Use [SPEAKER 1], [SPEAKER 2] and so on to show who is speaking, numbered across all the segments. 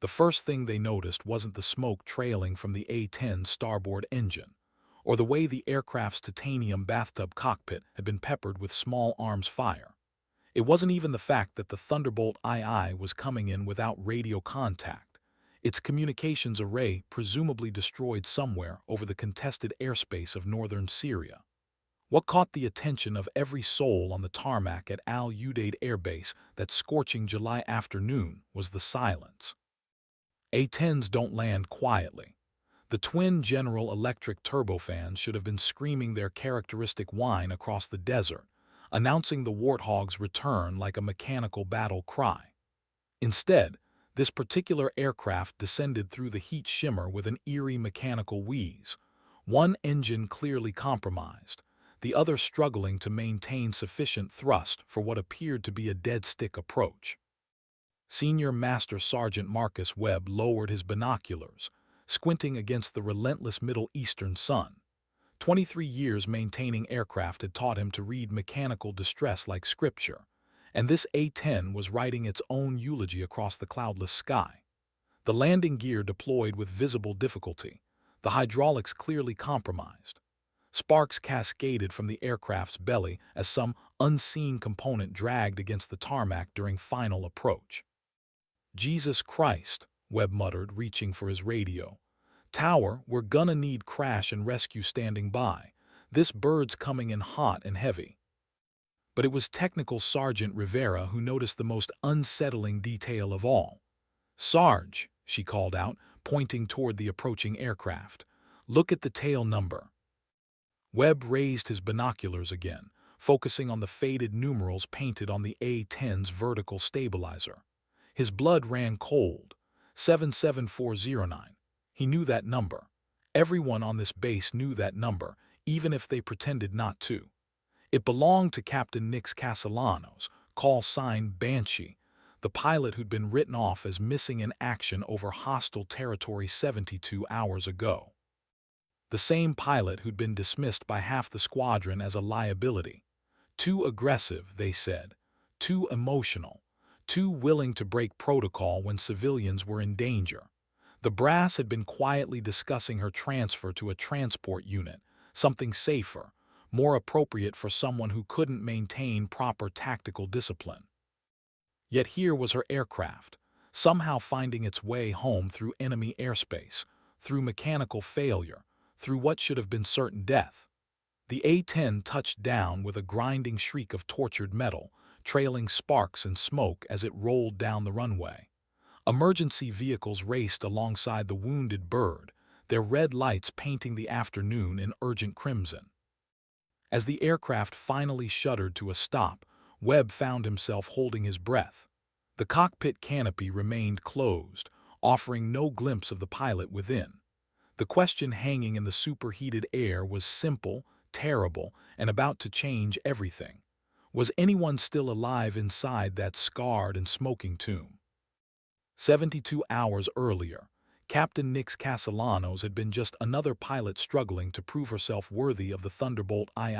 [SPEAKER 1] The first thing they noticed wasn't the smoke trailing from the A-10 starboard engine, or the way the aircraft's titanium bathtub cockpit had been peppered with small arms fire. It wasn't even the fact that the Thunderbolt II was coming in without radio contact, its communications array presumably destroyed somewhere over the contested airspace of northern Syria. What caught the attention of every soul on the tarmac at Al Udeid Air Base that scorching July afternoon was the silence. A-10s don't land quietly. The twin General Electric turbofans should have been screaming their characteristic whine across the desert, announcing the Warthog's return like a mechanical battle cry. Instead, this particular aircraft descended through the heat shimmer with an eerie mechanical wheeze, one engine clearly compromised, the other struggling to maintain sufficient thrust for what appeared to be a dead-stick approach. Senior Master Sergeant Marcus Webb lowered his binoculars, squinting against the relentless Middle Eastern sun. 23 years maintaining aircraft had taught him to read mechanical distress like scripture, and this A-10 was writing its own eulogy across the cloudless sky. The landing gear deployed with visible difficulty, the hydraulics clearly compromised. Sparks cascaded from the aircraft's belly as some unseen component dragged against the tarmac during final approach. "Jesus Christ," Webb muttered, reaching for his radio. "Tower, we're gonna need crash and rescue standing by. This bird's coming in hot and heavy." But it was Technical Sergeant Rivera who noticed the most unsettling detail of all. "Sarge," she called out, pointing toward the approaching aircraft. "Look at the tail number." Webb raised his binoculars again, focusing on the faded numerals painted on the A-10's vertical stabilizer. His blood ran cold. 77409. He knew that number. Everyone on this base knew that number, even if they pretended not to. It belonged to Captain Nick Castellanos, call sign Banshee, the pilot who'd been written off as missing in action over hostile territory 72 hours ago. The same pilot who'd been dismissed by half the squadron as a liability. Too aggressive, they said. Too emotional. Too willing to break protocol when civilians were in danger. The brass had been quietly discussing her transfer to a transport unit, something safer, more appropriate for someone who couldn't maintain proper tactical discipline. Yet here was her aircraft, somehow finding its way home through enemy airspace, through mechanical failure, through what should have been certain death. The A-10 touched down with a grinding shriek of tortured metal, trailing sparks and smoke as it rolled down the runway. Emergency vehicles raced alongside the wounded bird, their red lights painting the afternoon in urgent crimson. As the aircraft finally shuddered to a stop, Webb found himself holding his breath. The cockpit canopy remained closed, offering no glimpse of the pilot within. The question hanging in the superheated air was simple, terrible, and about to change everything. Was anyone still alive inside that scarred and smoking tomb? 72 hours earlier, Captain Nick Castellanos had been just another pilot struggling to prove herself worthy of the Thunderbolt II.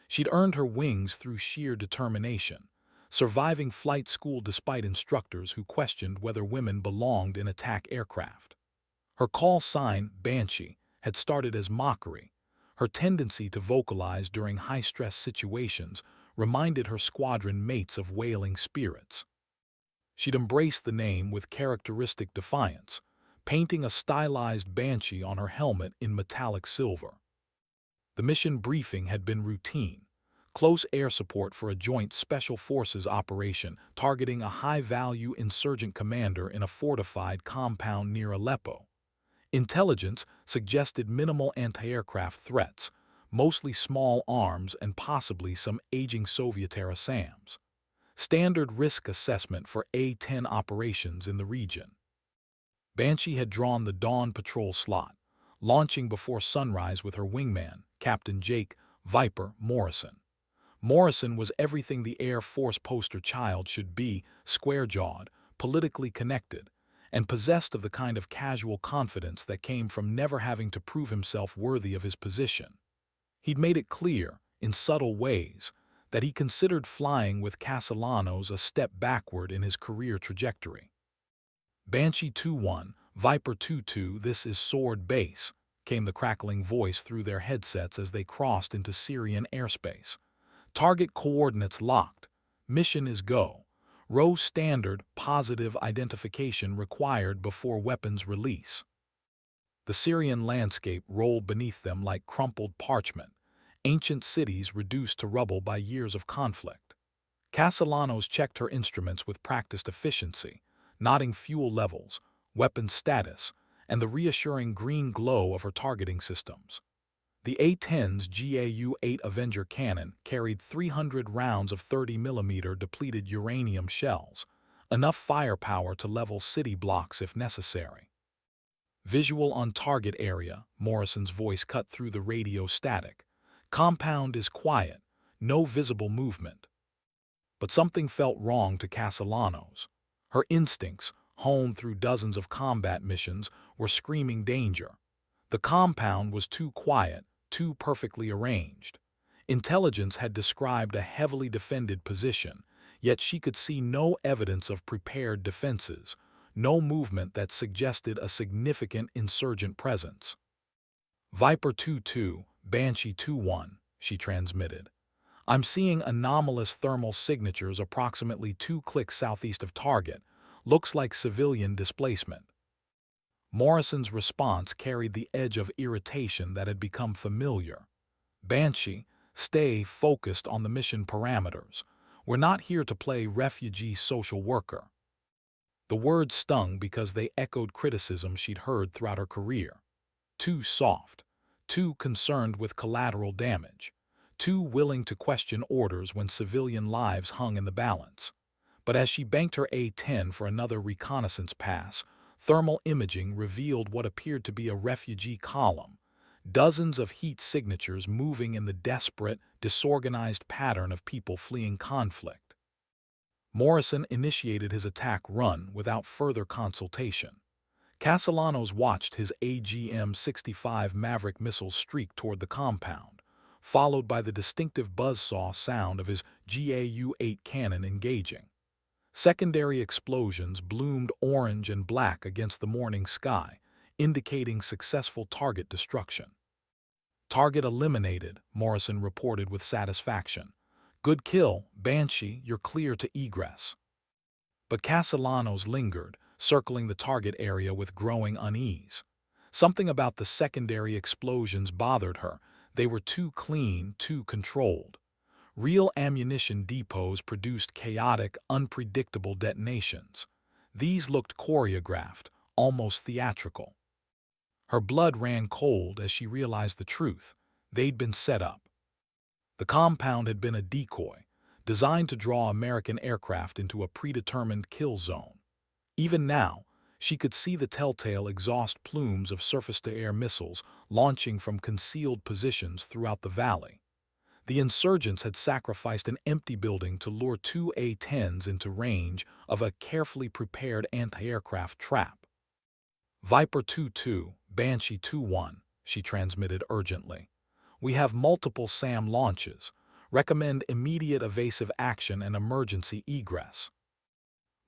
[SPEAKER 1] She'd earned her wings through sheer determination, surviving flight school despite instructors who questioned whether women belonged in attack aircraft. Her call sign, Banshee, had started as mockery. Her tendency to vocalize during high-stress situations reminded her squadron mates of wailing spirits. She'd embraced the name with characteristic defiance, painting a stylized banshee on her helmet in metallic silver. The mission briefing had been routine, close air support for a joint special forces operation targeting a high-value insurgent commander in a fortified compound near Aleppo. Intelligence suggested minimal anti-aircraft threats, mostly small arms and possibly some aging Soviet-era SAMs. Standard risk assessment for A-10 operations in the region. Banshee had drawn the dawn patrol slot, launching before sunrise with her wingman, Captain Jake "Viper" Morrison. Morrison was everything the Air Force poster child should be, square-jawed, politically connected, and possessed of the kind of casual confidence that came from never having to prove himself worthy of his position. He'd made it clear, in subtle ways, that he considered flying with Castellanos a step backward in his career trajectory. Banshee 2-1, Viper 2-2, this is Sword Base, came the crackling voice through their headsets as they crossed into Syrian airspace. Target coordinates locked. Mission is go. Row standard positive identification required before weapons release. The Syrian landscape rolled beneath them like crumpled parchment, ancient cities reduced to rubble by years of conflict. Castellanos checked her instruments with practiced efficiency, noting fuel levels, weapon status, and the reassuring green glow of her targeting systems. The A-10's GAU-8 Avenger cannon carried 300 rounds of 30mm depleted uranium shells, enough firepower to level city blocks if necessary. Visual on target area, Morrison's voice cut through the radio static. Compound is quiet, no visible movement. But something felt wrong to Castellanos. Her instincts, honed through dozens of combat missions, were screaming danger. The compound was too quiet, too perfectly arranged. Intelligence had described a heavily defended position, yet she could see no evidence of prepared defenses, no movement that suggested a significant insurgent presence. Viper 2-2, Banshee 2-1, she transmitted. I'm seeing anomalous thermal signatures approximately 2 clicks southeast of target. Looks like civilian displacement. Morrison's response carried the edge of irritation that had become familiar. Banshee, stay focused on the mission parameters. We're not here to play refugee social worker. The words stung because they echoed criticism she'd heard throughout her career. Too soft, too concerned with collateral damage, too willing to question orders when civilian lives hung in the balance. But as she banked her A-10 for another reconnaissance pass, thermal imaging revealed what appeared to be a refugee column, dozens of heat signatures moving in the desperate, disorganized pattern of people fleeing conflict. Morrison initiated his attack run without further consultation. Castellanos watched his AGM-65 Maverick missiles streak toward the compound, followed by the distinctive buzzsaw sound of his GAU-8 cannon engaging. Secondary explosions bloomed orange and black against the morning sky, indicating successful target destruction. Target eliminated, Morrison reported with satisfaction. Good kill, Banshee, you're clear to egress. But Castellanos lingered, circling the target area with growing unease. Something about the secondary explosions bothered her. They were too clean, too controlled. Real ammunition depots produced chaotic, unpredictable detonations. These looked choreographed, almost theatrical. Her blood ran cold as she realized the truth. They'd been set up. The compound had been a decoy, designed to draw American aircraft into a predetermined kill zone. Even now, she could see the telltale exhaust plumes of surface-to-air missiles launching from concealed positions throughout the valley. The insurgents had sacrificed an empty building to lure 2 A-10s into range of a carefully prepared anti-aircraft trap. Viper 2-2, Banshee 2-1, she transmitted urgently. We have multiple SAM launches. Recommend immediate evasive action and emergency egress.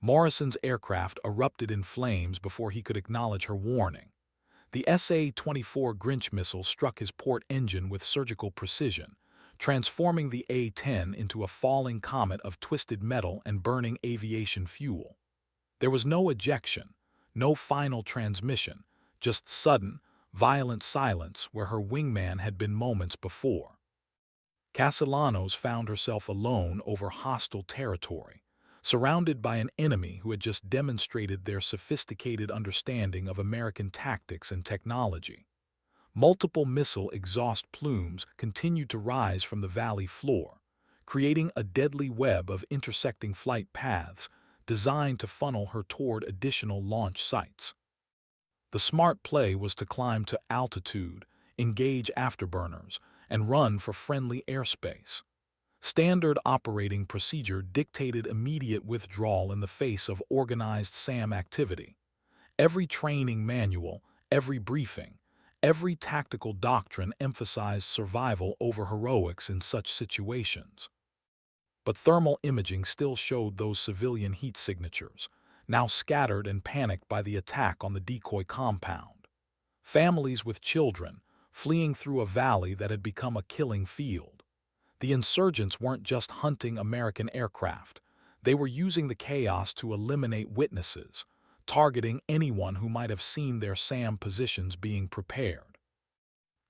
[SPEAKER 1] Morrison's aircraft erupted in flames before he could acknowledge her warning. The SA-24 Grinch missile struck his port engine with surgical precision, transforming the A-10 into a falling comet of twisted metal and burning aviation fuel. There was no ejection, no final transmission, just sudden, violent silence where her wingman had been moments before. Castellanos found herself alone over hostile territory, surrounded by an enemy who had just demonstrated their sophisticated understanding of American tactics and technology. Multiple missile exhaust plumes continued to rise from the valley floor, creating a deadly web of intersecting flight paths designed to funnel her toward additional launch sites. The smart play was to climb to altitude, engage afterburners, and run for friendly airspace. Standard operating procedure dictated immediate withdrawal in the face of organized SAM activity. Every training manual, every briefing, every tactical doctrine emphasized survival over heroics in such situations. But thermal imaging still showed those civilian heat signatures, now scattered and panicked by the attack on the decoy compound. Families with children, fleeing through a valley that had become a killing field. The insurgents weren't just hunting American aircraft. They were using the chaos to eliminate witnesses, targeting anyone who might have seen their SAM positions being prepared.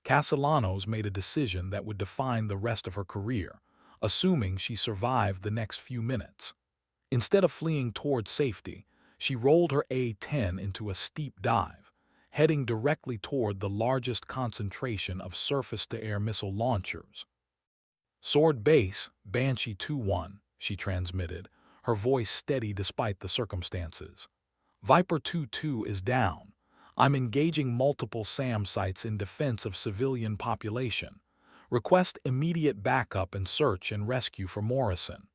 [SPEAKER 1] Castellanos made a decision that would define the rest of her career, assuming she survived the next few minutes. Instead of fleeing toward safety, she rolled her A-10 into a steep dive, heading directly toward the largest concentration of surface-to-air missile launchers. "Sword base, Banshee 2-1," she transmitted, her voice steady despite the circumstances. "Viper 2-2 is down. I'm engaging multiple SAM sites in defense of civilian population. Request immediate backup and search and rescue for Morrison."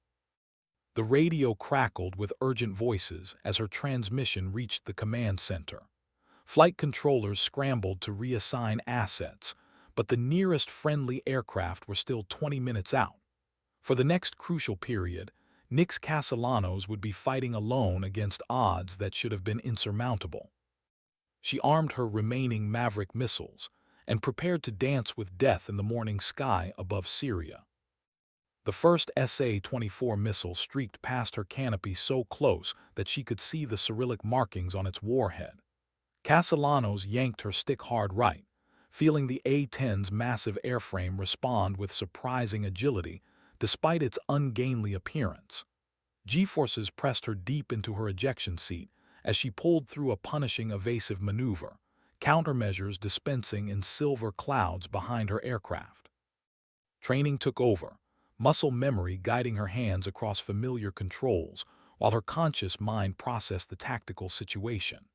[SPEAKER 1] The radio crackled with urgent voices as her transmission reached the command center. Flight controllers scrambled to reassign assets, but the nearest friendly aircraft were still 20 minutes out. For the next crucial period, Nix Castellanos would be fighting alone against odds that should have been insurmountable. She armed her remaining Maverick missiles and prepared to dance with death in the morning sky above Syria. The first SA-24 missile streaked past her canopy so close that she could see the Cyrillic markings on its warhead. Castellanos yanked her stick-hard right, feeling the A-10's massive airframe respond with surprising agility despite its ungainly appearance. G-forces pressed her deep into her ejection seat as she pulled through a punishing evasive maneuver, countermeasures dispensing in silver clouds behind her aircraft. Training took over, muscle memory guiding her hands across familiar controls while her conscious mind processed the tactical situation.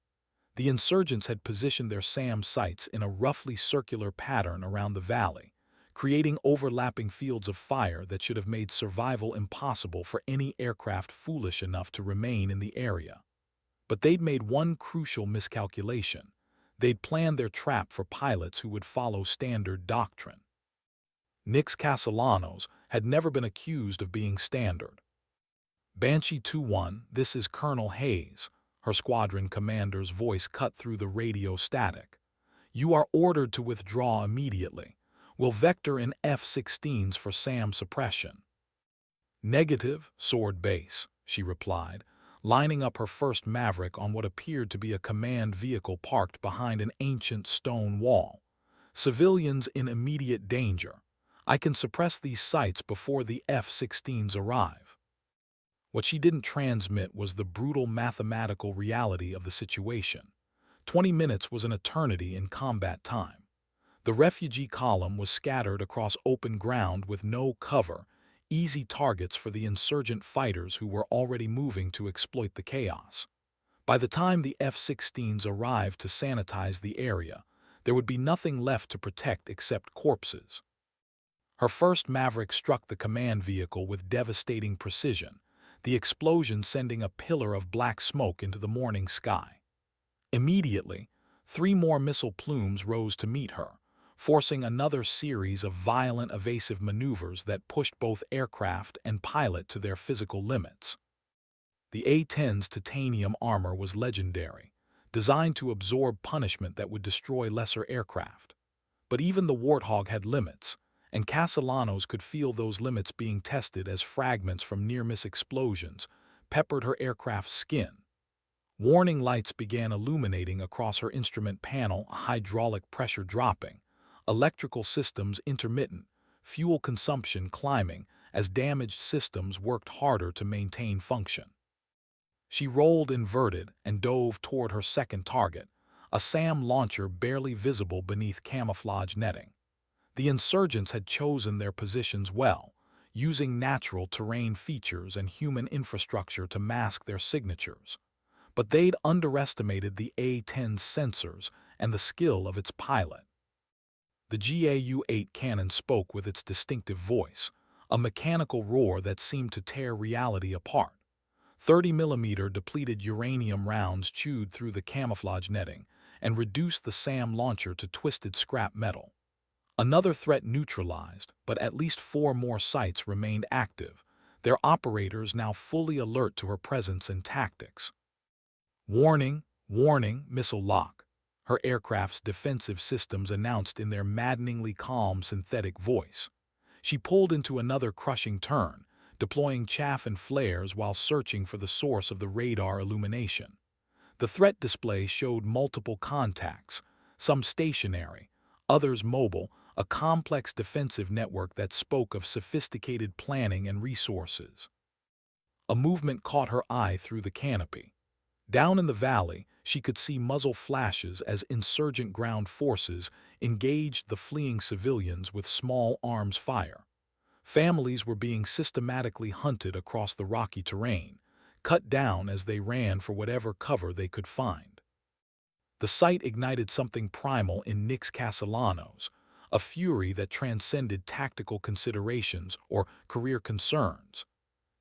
[SPEAKER 1] The insurgents had positioned their SAM sites in a roughly circular pattern around the valley, creating overlapping fields of fire that should have made survival impossible for any aircraft foolish enough to remain in the area. But they'd made one crucial miscalculation. They'd planned their trap for pilots who would follow standard doctrine. Nix Castellanos had never been accused of being standard. "Banshee 2-1, this is Colonel Hayes," her squadron commander's voice cut through the radio static. "You are ordered to withdraw immediately. We'll vector in F-16s for SAM suppression." "Negative, Sword base," she replied, lining up her first Maverick on what appeared to be a command vehicle parked behind an ancient stone wall. "Civilians in immediate danger. I can suppress these sites before the F-16s arrive." What she didn't transmit was the brutal mathematical reality of the situation. 20 minutes was an eternity in combat time. The refugee column was scattered across open ground with no cover, easy targets for the insurgent fighters who were already moving to exploit the chaos. By the time the F-16s arrived to sanitize the area, there would be nothing left to protect except corpses. Her first Maverick struck the command vehicle with devastating precision, the explosion sending a pillar of black smoke into the morning sky. Immediately, 3 more missile plumes rose to meet her, forcing another series of violent evasive maneuvers that pushed both aircraft and pilot to their physical limits. The A-10's titanium armor was legendary, designed to absorb punishment that would destroy lesser aircraft. But even the Warthog had limits, and Castellanos could feel those limits being tested as fragments from near-miss explosions peppered her aircraft's skin. Warning lights began illuminating across her instrument panel, hydraulic pressure dropping, electrical systems intermittent, fuel consumption climbing as damaged systems worked harder to maintain function. She rolled inverted and dove toward her second target, a SAM launcher barely visible beneath camouflage netting. The insurgents had chosen their positions well, using natural terrain features and human infrastructure to mask their signatures. But they'd underestimated the A-10's sensors and the skill of its pilot. The GAU-8 cannon spoke with its distinctive voice, a mechanical roar that seemed to tear reality apart. 30mm depleted uranium rounds chewed through the camouflage netting and reduced the SAM launcher to twisted scrap metal. Another threat neutralized, but at least 4 more sites remained active, their operators now fully alert to her presence and tactics. Warning, warning, missile lock, her aircraft's defensive systems announced in their maddeningly calm synthetic voice. She pulled into another crushing turn, deploying chaff and flares while searching for the source of the radar illumination. The threat display showed multiple contacts, some stationary, others mobile, a complex defensive network that spoke of sophisticated planning and resources. A movement caught her eye through the canopy. Down in the valley, she could see muzzle flashes as insurgent ground forces engaged the fleeing civilians with small arms fire. Families were being systematically hunted across the rocky terrain, cut down as they ran for whatever cover they could find. The sight ignited something primal in Nix Castellanos, a fury that transcended tactical considerations or career concerns.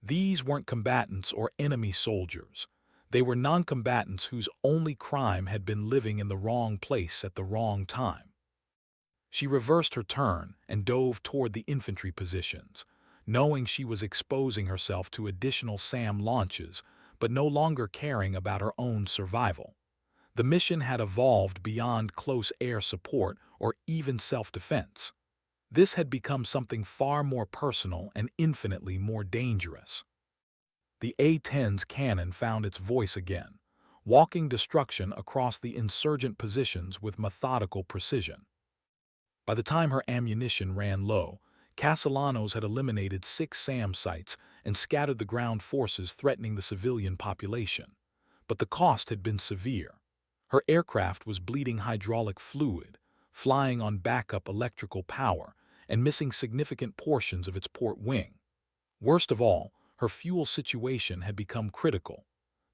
[SPEAKER 1] These weren't combatants or enemy soldiers. They were non-combatants whose only crime had been living in the wrong place at the wrong time. She reversed her turn and dove toward the infantry positions, knowing she was exposing herself to additional SAM launches, but no longer caring about her own survival. The mission had evolved beyond close air support or even self-defense. This had become something far more personal and infinitely more dangerous. The A-10's cannon found its voice again, walking destruction across the insurgent positions with methodical precision. By the time her ammunition ran low, Castellanos had eliminated 6 SAM sites and scattered the ground forces threatening the civilian population. But the cost had been severe. Her aircraft was bleeding hydraulic fluid, flying on backup electrical power, and missing significant portions of its port wing. Worst of all, her fuel situation had become critical.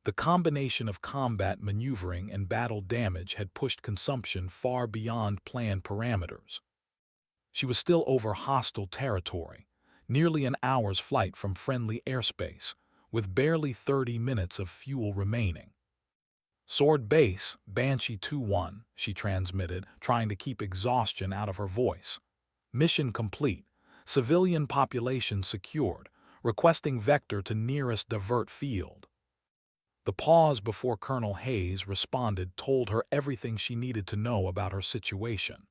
[SPEAKER 1] The combination of combat maneuvering and battle damage had pushed consumption far beyond planned parameters. She was still over hostile territory, nearly an hour's flight from friendly airspace, with barely 30 minutes of fuel remaining. "Sword base, Banshee 2-1," she transmitted, trying to keep exhaustion out of her voice. "Mission complete. Civilian population secured. Requesting vector to nearest divert field." The pause before Colonel Hayes responded told her everything she needed to know about her situation.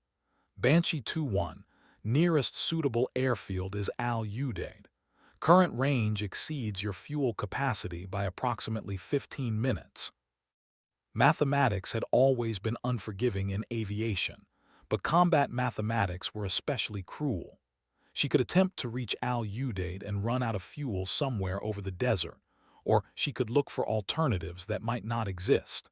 [SPEAKER 1] "Banshee 2-1, nearest suitable airfield is Al-Udeid. Current range exceeds your fuel capacity by approximately 15 minutes. Mathematics had always been unforgiving in aviation, but combat mathematics were especially cruel. She could attempt to reach Al-Udeid and run out of fuel somewhere over the desert, or she could look for alternatives that might not exist.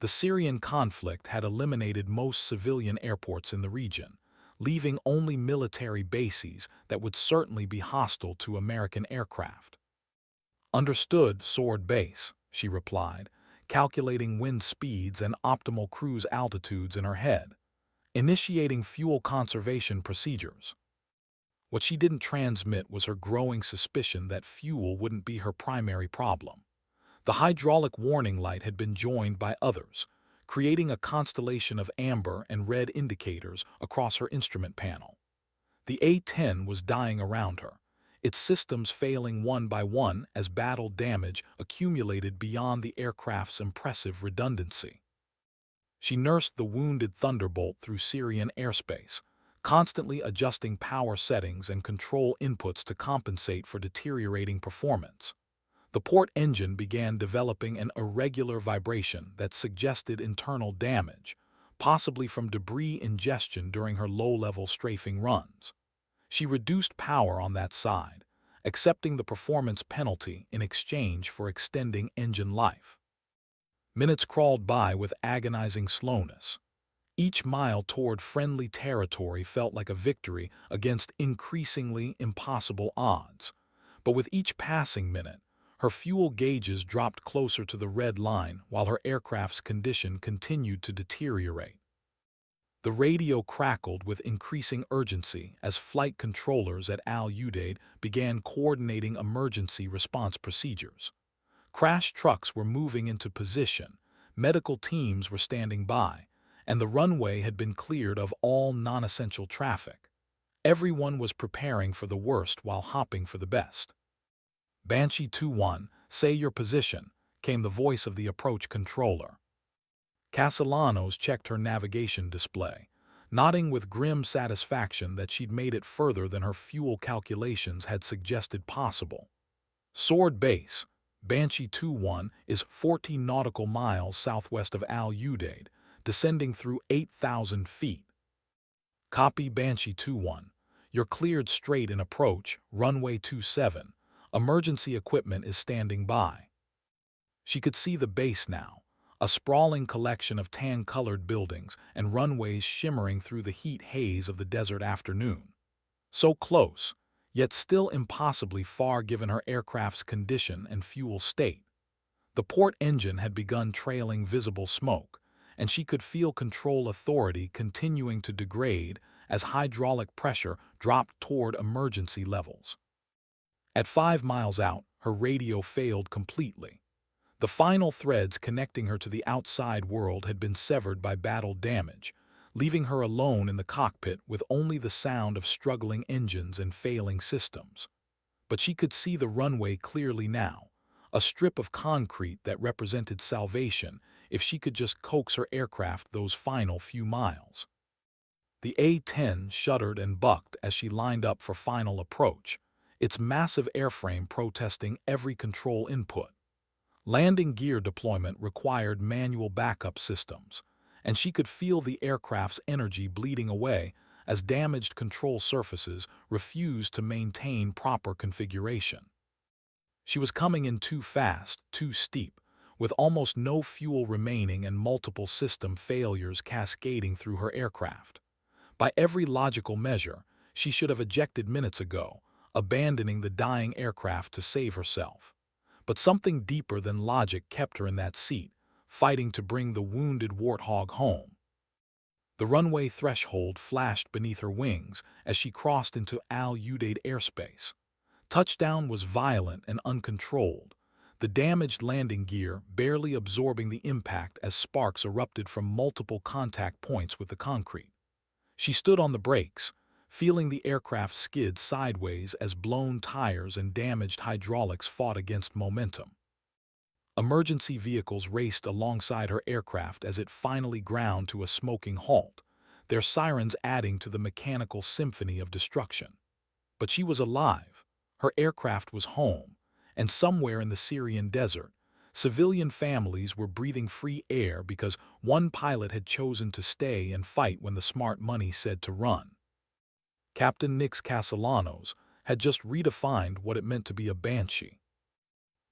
[SPEAKER 1] The Syrian conflict had eliminated most civilian airports in the region, leaving only military bases that would certainly be hostile to American aircraft. "Understood, Sword base," she replied, calculating wind speeds and optimal cruise altitudes in her head, initiating fuel conservation procedures. What she didn't transmit was her growing suspicion that fuel wouldn't be her primary problem. The hydraulic warning light had been joined by others, creating a constellation of amber and red indicators across her instrument panel. The A-10 was dying around her, its systems failing one by one as battle damage accumulated beyond the aircraft's impressive redundancy. She nursed the wounded Thunderbolt through Syrian airspace, constantly adjusting power settings and control inputs to compensate for deteriorating performance. The port engine began developing an irregular vibration that suggested internal damage, possibly from debris ingestion during her low-level strafing runs. She reduced power on that side, accepting the performance penalty in exchange for extending engine life. Minutes crawled by with agonizing slowness. Each mile toward friendly territory felt like a victory against increasingly impossible odds. But with each passing minute, her fuel gauges dropped closer to the red line while her aircraft's condition continued to deteriorate. The radio crackled with increasing urgency as flight controllers at Al-Udeid began coordinating emergency response procedures. Crash trucks were moving into position, medical teams were standing by, and the runway had been cleared of all non-essential traffic. Everyone was preparing for the worst while hopping for the best. "Banshee 2-1, say your position," came the voice of the approach controller. Castellanos checked her navigation display, nodding with grim satisfaction that she'd made it further than her fuel calculations had suggested possible. Sword Base, Banshee 2-1, is 14 nautical miles southwest of Al-Udeid, descending through 8,000 feet. Copy Banshee 2-1. You're cleared straight in approach, runway 27. Emergency equipment is standing by. She could see the base now, a sprawling collection of tan-colored buildings and runways shimmering through the heat haze of the desert afternoon. So close, yet still impossibly far given her aircraft's condition and fuel state. The port engine had begun trailing visible smoke, and she could feel control authority continuing to degrade as hydraulic pressure dropped toward emergency levels. At 5 miles out, her radio failed completely. The final threads connecting her to the outside world had been severed by battle damage, leaving her alone in the cockpit with only the sound of struggling engines and failing systems. But she could see the runway clearly now, a strip of concrete that represented salvation if she could just coax her aircraft those final few miles. The A-10 shuddered and bucked as she lined up for final approach, its massive airframe protesting every control input. Landing gear deployment required manual backup systems, and she could feel the aircraft's energy bleeding away as damaged control surfaces refused to maintain proper configuration. She was coming in too fast, too steep, with almost no fuel remaining and multiple system failures cascading through her aircraft. By every logical measure, she should have ejected minutes ago, abandoning the dying aircraft to save herself. But something deeper than logic kept her in that seat, fighting to bring the wounded warthog home. The runway threshold flashed beneath her wings as she crossed into Al-Udeid airspace. Touchdown was violent and uncontrolled, the damaged landing gear barely absorbing the impact as sparks erupted from multiple contact points with the concrete. She stood on the brakes, feeling the aircraft skid sideways as blown tires and damaged hydraulics fought against momentum. Emergency vehicles raced alongside her aircraft as it finally ground to a smoking halt, their sirens adding to the mechanical symphony of destruction. But she was alive. Her aircraft was home, and somewhere in the Syrian desert, civilian families were breathing free air because one pilot had chosen to stay and fight when the smart money said to run. Captain Nix Castellanos had just redefined what it meant to be a banshee.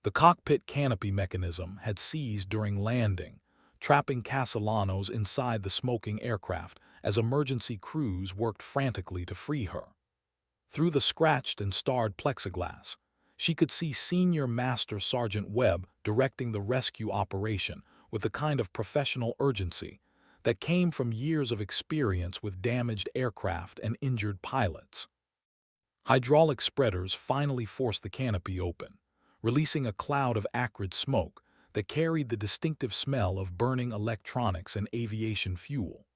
[SPEAKER 1] The cockpit canopy mechanism had seized during landing, trapping Castellanos inside the smoking aircraft as emergency crews worked frantically to free her. Through the scratched and starred plexiglass, she could see Senior Master Sergeant Webb directing the rescue operation with the kind of professional urgency that came from years of experience with damaged aircraft and injured pilots. Hydraulic spreaders finally forced the canopy open, releasing a cloud of acrid smoke that carried the distinctive smell of burning electronics and aviation fuel.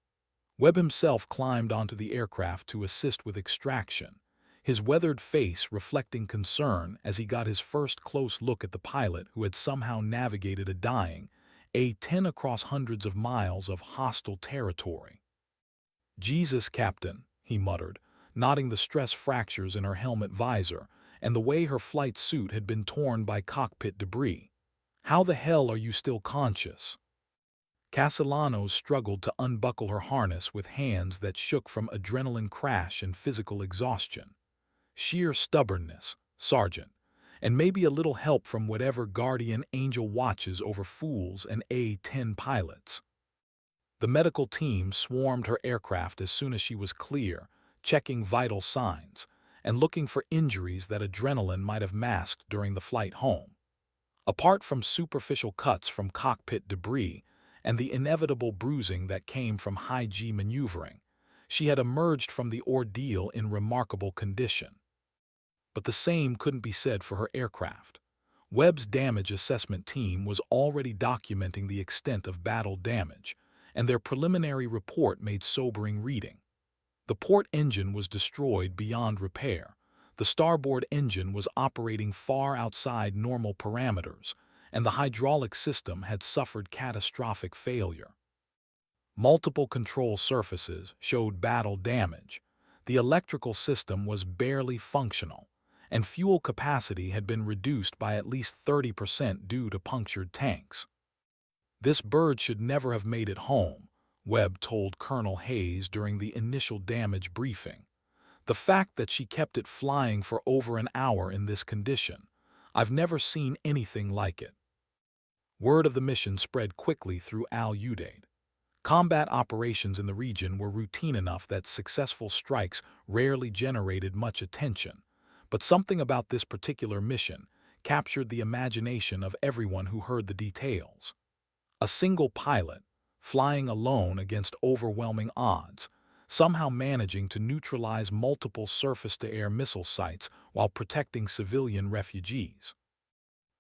[SPEAKER 1] Webb himself climbed onto the aircraft to assist with extraction, his weathered face reflecting concern as he got his first close look at the pilot who had somehow navigated a dying A-10 across hundreds of miles of hostile territory. "Jesus, Captain," he muttered, nodding the stress fractures in her helmet visor and the way her flight suit had been torn by cockpit debris. "How the hell are you still conscious?" Castellanos struggled to unbuckle her harness with hands that shook from adrenaline crash and physical exhaustion. "Sheer stubbornness, Sergeant, and maybe a little help from whatever guardian angel watches over fools and A-10 pilots." The medical team swarmed her aircraft as soon as she was clear, checking vital signs and looking for injuries that adrenaline might have masked during the flight home. Apart from superficial cuts from cockpit debris and the inevitable bruising that came from high-G maneuvering, she had emerged from the ordeal in remarkable condition. But the same couldn't be said for her aircraft. Webb's damage assessment team was already documenting the extent of battle damage, and their preliminary report made sobering reading. The port engine was destroyed beyond repair, the starboard engine was operating far outside normal parameters, and the hydraulic system had suffered catastrophic failure. Multiple control surfaces showed battle damage. The electrical system was barely functional, and fuel capacity had been reduced by at least 30% due to punctured tanks. "This bird should never have made it home," Webb told Colonel Hayes during the initial damage briefing. "The fact that she kept it flying for over an hour in this condition, I've never seen anything like it." Word of the mission spread quickly through Al-Udeid. Combat operations in the region were routine enough that successful strikes rarely generated much attention, but something about this particular mission captured the imagination of everyone who heard the details. A single pilot, flying alone against overwhelming odds, somehow managing to neutralize multiple surface-to-air missile sites while protecting civilian refugees.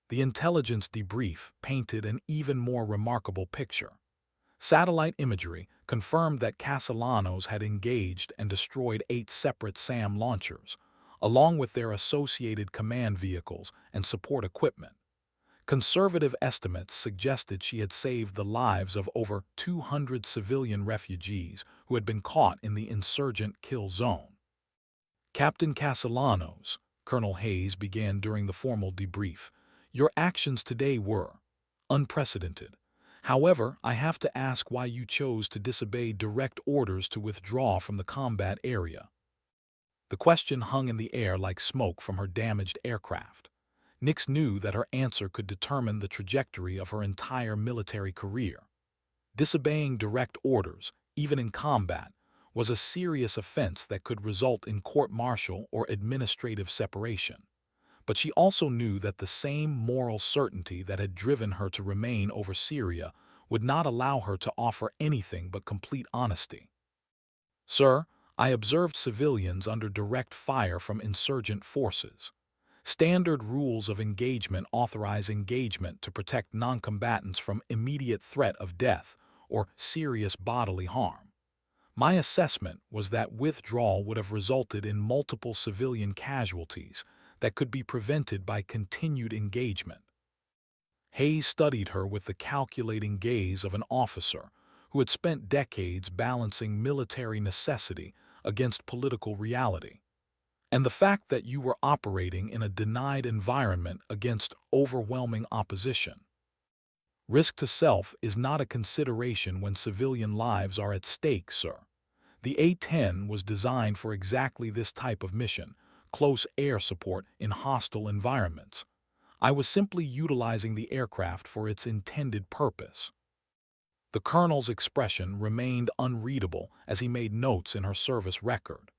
[SPEAKER 1] The intelligence debrief painted an even more remarkable picture. Satellite imagery confirmed that Castellanos had engaged and destroyed 8 separate SAM launchers, along with their associated command vehicles and support equipment. Conservative estimates suggested she had saved the lives of over 200 civilian refugees who had been caught in the insurgent kill zone. "Captain Castellanos," Colonel Hayes began during the formal debrief, "your actions today were unprecedented. However, I have to ask why you chose to disobey direct orders to withdraw from the combat area." The question hung in the air like smoke from her damaged aircraft. Nix knew that her answer could determine the trajectory of her entire military career. Disobeying direct orders, even in combat, was a serious offense that could result in court-martial or administrative separation. But she also knew that the same moral certainty that had driven her to remain over Syria would not allow her to offer anything but complete honesty. "Sir, I observed civilians under direct fire from insurgent forces. Standard rules of engagement authorize engagement to protect noncombatants from immediate threat of death or serious bodily harm. My assessment was that withdrawal would have resulted in multiple civilian casualties that could be prevented by continued engagement." Hayes studied her with the calculating gaze of an officer who had spent decades balancing military necessity against political reality. "And the fact that you were operating in a denied environment against overwhelming opposition. Risk to self is not a consideration when civilian lives are at stake, sir. The A-10 was designed for exactly this type of mission, close air support in hostile environments. I was simply utilizing the aircraft for its intended purpose." The colonel's expression remained unreadable as he made notes in her service record.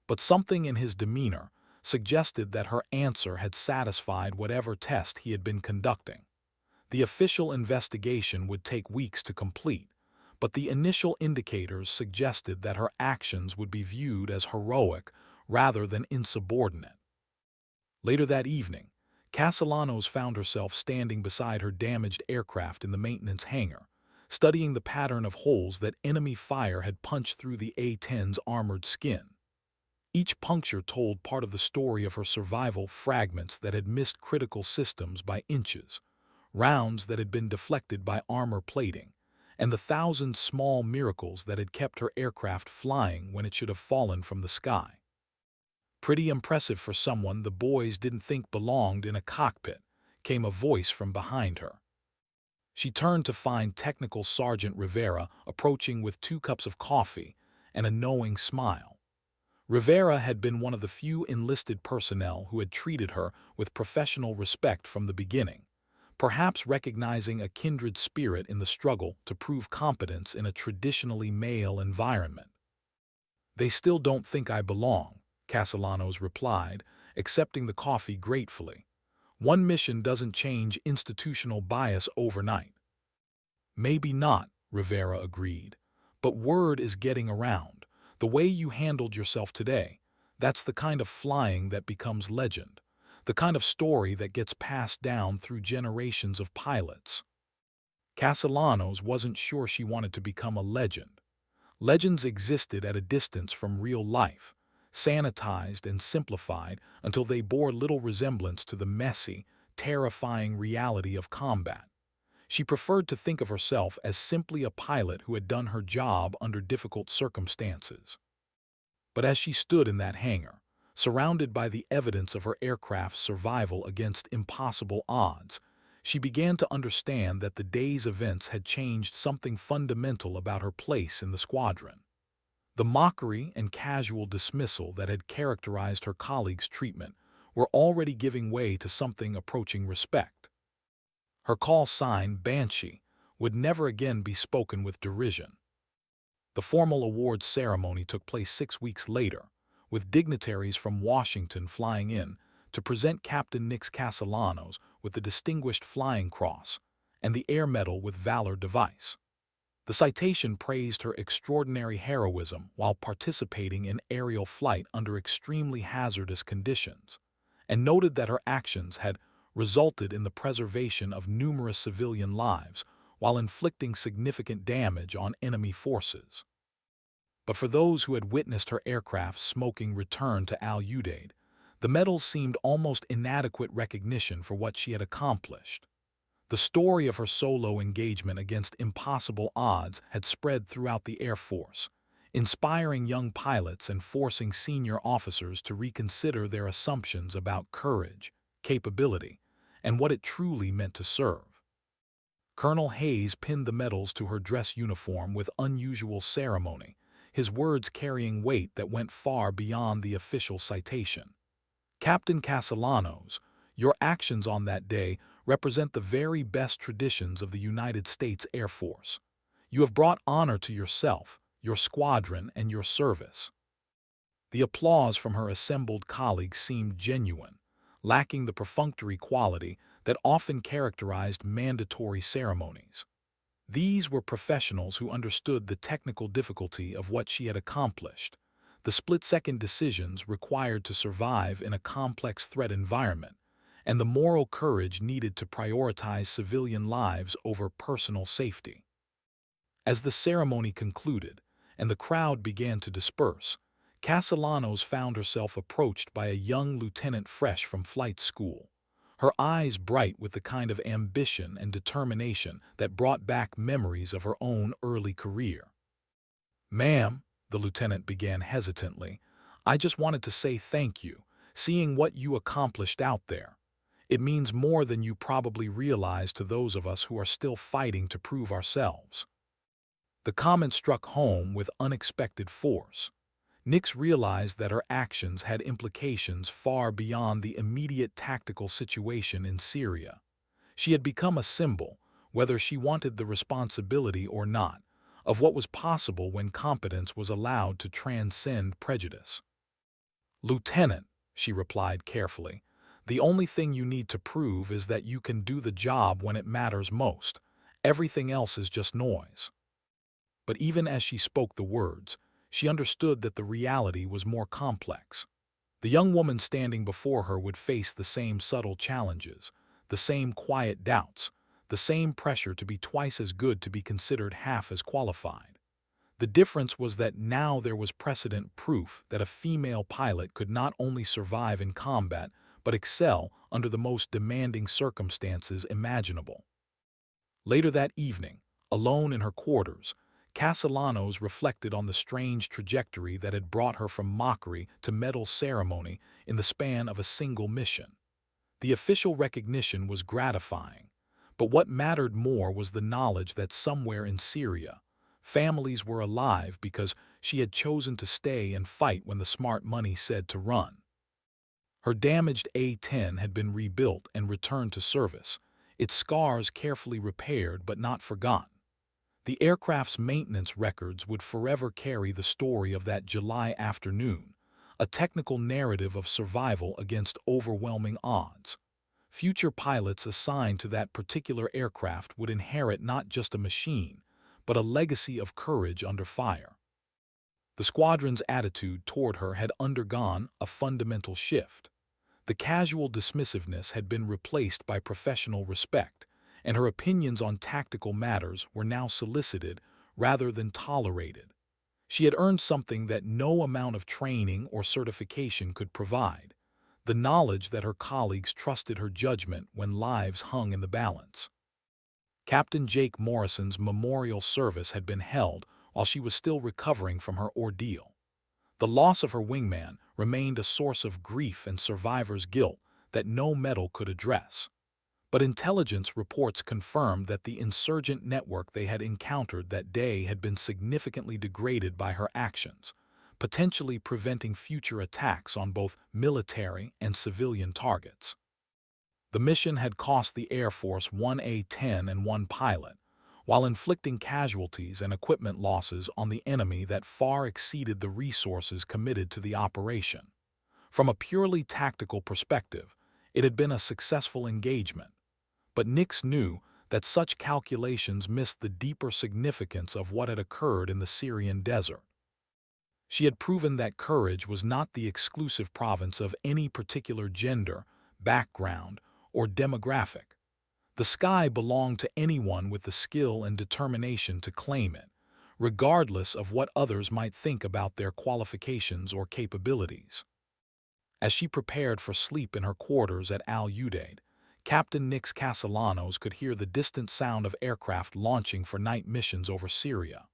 [SPEAKER 1] But something in his demeanor suggested that her answer had satisfied whatever test he had been conducting. The official investigation would take weeks to complete, but the initial indicators suggested that her actions would be viewed as heroic rather than insubordinate. Later that evening, Castellanos found herself standing beside her damaged aircraft in the maintenance hangar, studying the pattern of holes that enemy fire had punched through the A-10's armored skin. Each puncture told part of the story of her survival, fragments that had missed critical systems by inches, rounds that had been deflected by armor plating, and the thousand small miracles that had kept her aircraft flying when it should have fallen from the sky. "Pretty impressive for someone the boys didn't think belonged in a cockpit," came a voice from behind her. She turned to find Technical Sergeant Rivera approaching with 2 cups of coffee and a knowing smile. Rivera had been one of the few enlisted personnel who had treated her with professional respect from the beginning, perhaps recognizing a kindred spirit in the struggle to prove competence in a traditionally male environment. "They still don't think I belong," Castellanos replied, accepting the coffee gratefully. "One mission doesn't change institutional bias overnight." "Maybe not," Rivera agreed, "but word is getting around. The way you handled yourself today, that's the kind of flying that becomes legend, the kind of story that gets passed down through generations of pilots." Castellanos wasn't sure she wanted to become a legend. Legends existed at a distance from real life, sanitized and simplified until they bore little resemblance to the messy, terrifying reality of combat. She preferred to think of herself as simply a pilot who had done her job under difficult circumstances. But as she stood in that hangar, surrounded by the evidence of her aircraft's survival against impossible odds, she began to understand that the day's events had changed something fundamental about her place in the squadron. The mockery and casual dismissal that had characterized her colleagues' treatment were already giving way to something approaching respect. Her call sign, Banshee, would never again be spoken with derision. The formal awards ceremony took place 6 weeks later, with dignitaries from Washington flying in to present Captain Nix Castellanos with the Distinguished Flying Cross and the Air Medal with Valor device. The citation praised her extraordinary heroism while participating in aerial flight under extremely hazardous conditions, and noted that her actions had resulted in the preservation of numerous civilian lives while inflicting significant damage on enemy forces. But for those who had witnessed her aircraft's smoking return to Al Udeid, the medals seemed almost inadequate recognition for what she had accomplished. The story of her solo engagement against impossible odds had spread throughout the Air Force, inspiring young pilots and forcing senior officers to reconsider their assumptions about courage, capability, and what it truly meant to serve. Colonel Hayes pinned the medals to her dress uniform with unusual ceremony, his words carrying weight that went far beyond the official citation. Captain Castellanos, your actions on that day represent the very best traditions of the United States Air Force. You have brought honor to yourself, your squadron, and your service. The applause from her assembled colleagues seemed genuine, lacking the perfunctory quality that often characterized mandatory ceremonies. These were professionals who understood the technical difficulty of what she had accomplished, the split-second decisions required to survive in a complex threat environment, and the moral courage needed to prioritize civilian lives over personal safety. As the ceremony concluded and the crowd began to disperse, Castellanos found herself approached by a young lieutenant fresh from flight school, her eyes bright with the kind of ambition and determination that brought back memories of her own early career. "Ma'am," the lieutenant began hesitantly, "I just wanted to say thank you, seeing what you accomplished out there. It means more than you probably realize to those of us who are still fighting to prove ourselves." The comment struck home with unexpected force. Nix realized that her actions had implications far beyond the immediate tactical situation in Syria. She had become a symbol, whether she wanted the responsibility or not, of what was possible when competence was allowed to transcend prejudice. "Lieutenant," she replied carefully, "the only thing you need to prove is that you can do the job when it matters most. Everything else is just noise." But even as she spoke the words, she understood that the reality was more complex. The young woman standing before her would face the same subtle challenges, the same quiet doubts, the same pressure to be twice as good to be considered half as qualified. The difference was that now there was precedent proof that a female pilot could not only survive in combat, but excel under the most demanding circumstances imaginable. Later that evening, alone in her quarters, Castellanos reflected on the strange trajectory that had brought her from mockery to medal ceremony in the span of a single mission. The official recognition was gratifying, but what mattered more was the knowledge that somewhere in Syria, families were alive because she had chosen to stay and fight when the smart money said to run. Her damaged A-10 had been rebuilt and returned to service, its scars carefully repaired but not forgotten. The aircraft's maintenance records would forever carry the story of that July afternoon, a technical narrative of survival against overwhelming odds. Future pilots assigned to that particular aircraft would inherit not just a machine, but a legacy of courage under fire. The squadron's attitude toward her had undergone a fundamental shift. The casual dismissiveness had been replaced by professional respect, and her opinions on tactical matters were now solicited rather than tolerated. She had earned something that no amount of training or certification could provide: the knowledge that her colleagues trusted her judgment when lives hung in the balance. Captain Jake Morrison's memorial service had been held while she was still recovering from her ordeal. The loss of her wingman remained a source of grief and survivor's guilt that no medal could address. But intelligence reports confirmed that the insurgent network they had encountered that day had been significantly degraded by her actions, potentially preventing future attacks on both military and civilian targets. The mission had cost the Air Force one A-10 and one pilot, while inflicting casualties and equipment losses on the enemy that far exceeded the resources committed to the operation. From a purely tactical perspective, it had been a successful engagement, but Nix knew that such calculations missed the deeper significance of what had occurred in the Syrian desert. She had proven that courage was not the exclusive province of any particular gender, background, or demographic. The sky belonged to anyone with the skill and determination to claim it, regardless of what others might think about their qualifications or capabilities. As she prepared for sleep in her quarters at Al Udeid, Captain Nix Castellanos could hear the distant sound of aircraft launching for night missions over Syria.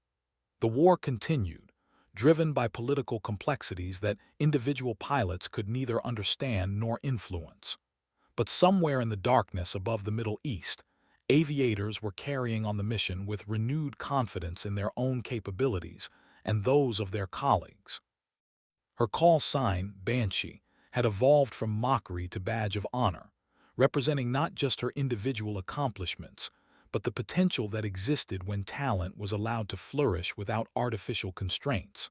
[SPEAKER 1] The war continued, driven by political complexities that individual pilots could neither understand nor influence. But somewhere in the darkness above the Middle East, aviators were carrying on the mission with renewed confidence in their own capabilities and those of their colleagues. Her call sign, Banshee, had evolved from mockery to badge of honor, representing not just her individual accomplishments, but the potential that existed when talent was allowed to flourish without artificial constraints.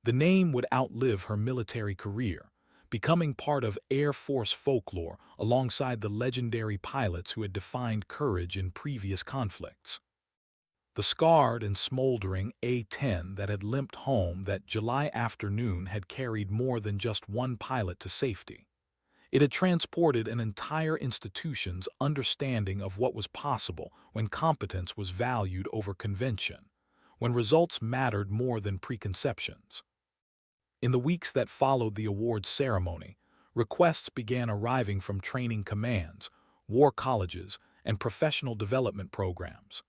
[SPEAKER 1] The name would outlive her military career, becoming part of Air Force folklore alongside the legendary pilots who had defined courage in previous conflicts. The scarred and smoldering A-10 that had limped home that July afternoon had carried more than just one pilot to safety. It had transported an entire institution's understanding of what was possible when competence was valued over convention, when results mattered more than preconceptions. In the weeks that followed the awards ceremony, requests began arriving from training commands, war colleges, and professional development programs.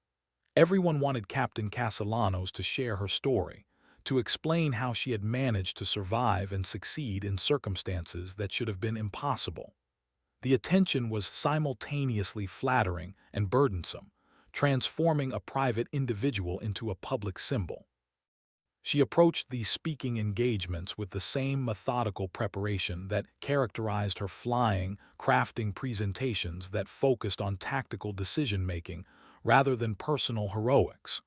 [SPEAKER 1] Everyone wanted Captain Castellanos to share her story, to explain how she had managed to survive and succeed in circumstances that should have been impossible. The attention was simultaneously flattering and burdensome, transforming a private individual into a public symbol. She approached these speaking engagements with the same methodical preparation that characterized her flying, crafting presentations that focused on tactical decision-making rather than personal heroics.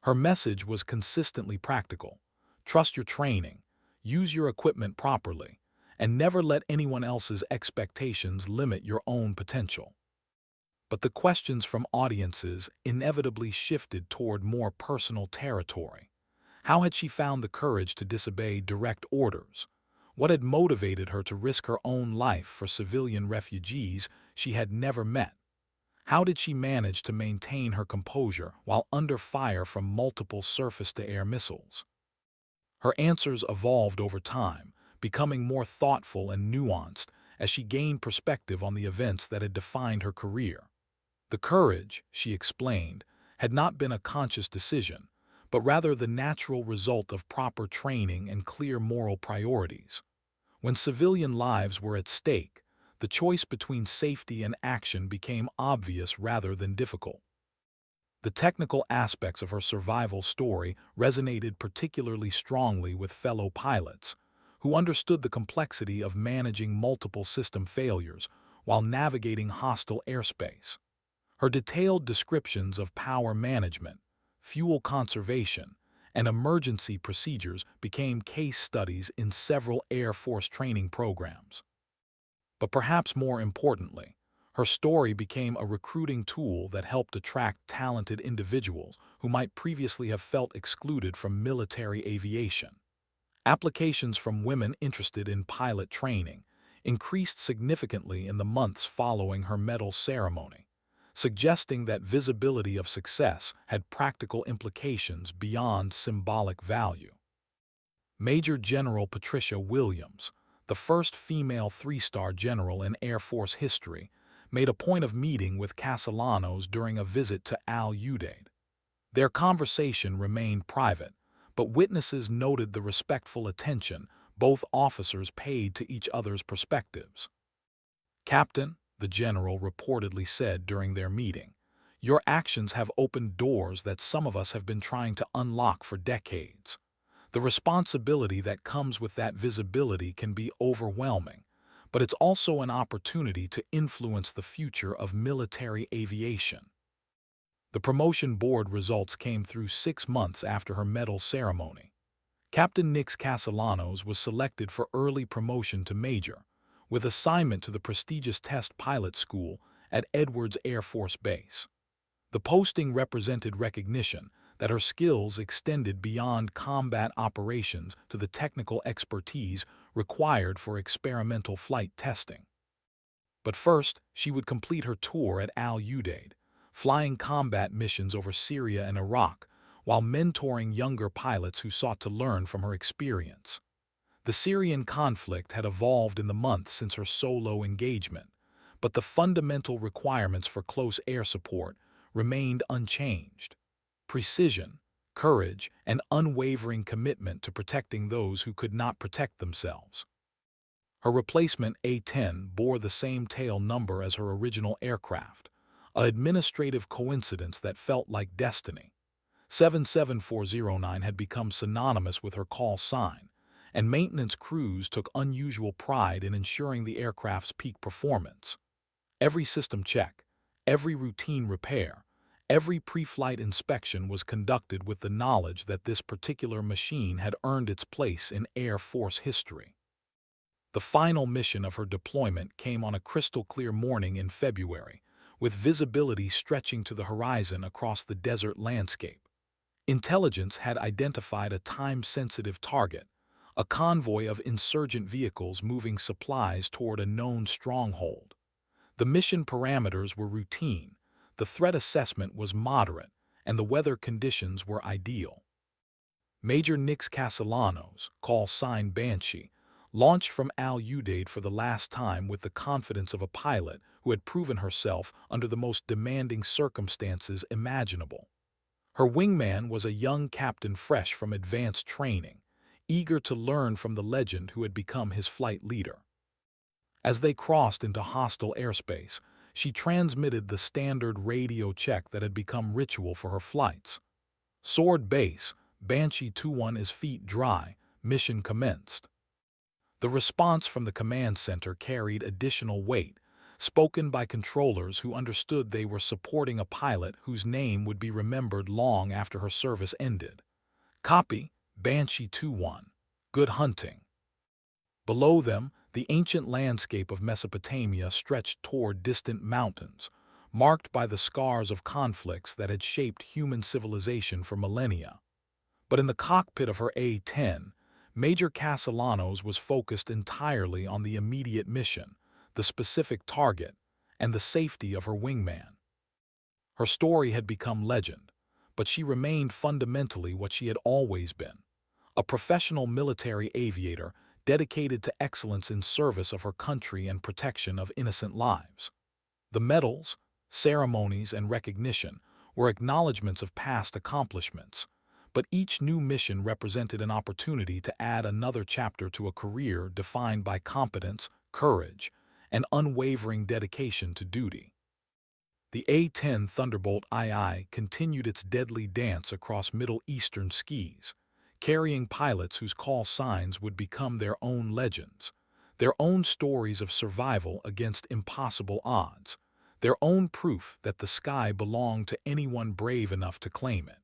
[SPEAKER 1] Her message was consistently practical. Trust your training, use your equipment properly, and never let anyone else's expectations limit your own potential. But the questions from audiences inevitably shifted toward more personal territory. How had she found the courage to disobey direct orders? What had motivated her to risk her own life for civilian refugees she had never met? How did she manage to maintain her composure while under fire from multiple surface-to-air missiles? Her answers evolved over time, becoming more thoughtful and nuanced as she gained perspective on the events that had defined her career. The courage, she explained, had not been a conscious decision, but rather the natural result of proper training and clear moral priorities. When civilian lives were at stake, the choice between safety and action became obvious rather than difficult. The technical aspects of her survival story resonated particularly strongly with fellow pilots, who understood the complexity of managing multiple system failures while navigating hostile airspace. Her detailed descriptions of power management, fuel conservation, and emergency procedures became case studies in several Air Force training programs. But perhaps more importantly, her story became a recruiting tool that helped attract talented individuals who might previously have felt excluded from military aviation. Applications from women interested in pilot training increased significantly in the months following her medal ceremony, suggesting that visibility of success had practical implications beyond symbolic value. Major General Patricia Williams, the first female three-star general in Air Force history, made a point of meeting with Castellanos during a visit to Al-Udeid. Their conversation remained private, but witnesses noted the respectful attention both officers paid to each other's perspectives. "Captain," the general reportedly said during their meeting, "your actions have opened doors that some of us have been trying to unlock for decades. The responsibility that comes with that visibility can be overwhelming, but it's also an opportunity to influence the future of military aviation." The promotion board results came through 6 months after her medal ceremony. Captain Nix Castellanos was selected for early promotion to major, with assignment to the prestigious test pilot school at Edwards Air Force Base. The posting represented recognition that her skills extended beyond combat operations to the technical expertise required for experimental flight testing. But first, she would complete her tour at Al-Udeid, flying combat missions over Syria and Iraq, while mentoring younger pilots who sought to learn from her experience. The Syrian conflict had evolved in the months since her solo engagement, but the fundamental requirements for close air support remained unchanged: precision, courage, and unwavering commitment to protecting those who could not protect themselves. Her replacement A-10 bore the same tail number as her original aircraft, an administrative coincidence that felt like destiny. 77409 had become synonymous with her call sign, and maintenance crews took unusual pride in ensuring the aircraft's peak performance. Every system check, every routine repair, every pre-flight inspection was conducted with the knowledge that this particular machine had earned its place in Air Force history. The final mission of her deployment came on a crystal-clear morning in February, with visibility stretching to the horizon across the desert landscape. Intelligence had identified a time-sensitive target, a convoy of insurgent vehicles moving supplies toward a known stronghold. The mission parameters were routine, the threat assessment was moderate, and the weather conditions were ideal. Major Nix Castellanos, call sign Banshee, launched from Al-Udeid for the last time with the confidence of a pilot who had proven herself under the most demanding circumstances imaginable. Her wingman was a young captain fresh from advanced training, eager to learn from the legend who had become his flight leader. As they crossed into hostile airspace, she transmitted the standard radio check that had become ritual for her flights. "Sword base, Banshee 2-1 is feet dry, mission commenced." The response from the command center carried additional weight, spoken by controllers who understood they were supporting a pilot whose name would be remembered long after her service ended. "Copy, Banshee 2-1. Good hunting." Below them, the ancient landscape of Mesopotamia stretched toward distant mountains, marked by the scars of conflicts that had shaped human civilization for millennia. But in the cockpit of her A-10, Major Castellanos was focused entirely on the immediate mission, the specific target, and the safety of her wingman. Her story had become legend, but she remained fundamentally what she had always been: a professional military aviator dedicated to excellence in service of her country and protection of innocent lives. The medals, ceremonies, and recognition were acknowledgments of past accomplishments, but each new mission represented an opportunity to add another chapter to a career defined by competence, courage, and unwavering dedication to duty. The A-10 Thunderbolt II continued its deadly dance across Middle Eastern skies, carrying pilots whose call signs would become their own legends, their own stories of survival against impossible odds, their own proof that the sky belonged to anyone brave enough to claim it.